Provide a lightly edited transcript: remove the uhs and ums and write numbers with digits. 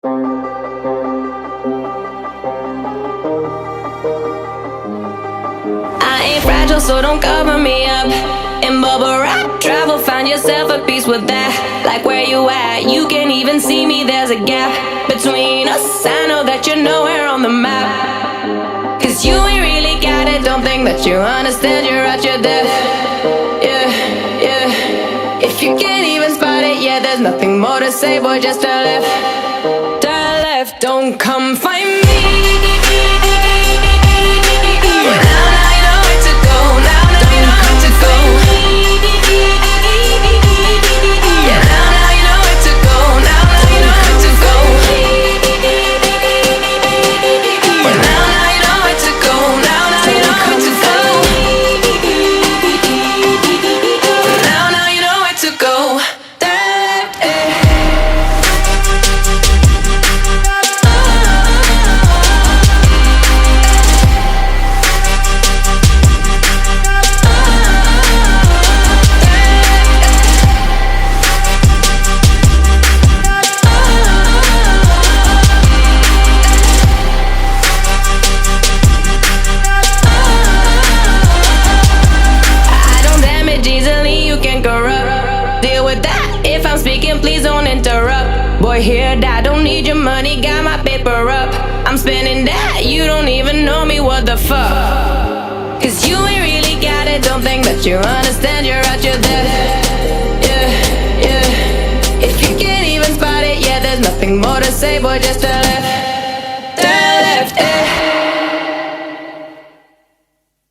I ain't fragile, so don't cover me up in bubble wrap. Travel, find yourself a piece with that. Like where you at, you can even see me, there's a gap between us. I know that you're nowhere on the map, cause you ain't really got it. Don't think that you understand, you're at your depth. Yeah, yeah. If you can't even spot it, yeah, there's nothing more to say, boy, just turn left. Turn left, don't come find me. Here, Dad, don't need your money, got my paper up. I'm spending that, you don't even know me, what the fuck? Cause you ain't really got it, don't think that you understand, you're at your depth. Yeah, yeah. If you can't even spot it, yeah, there's nothing more to say, boy, just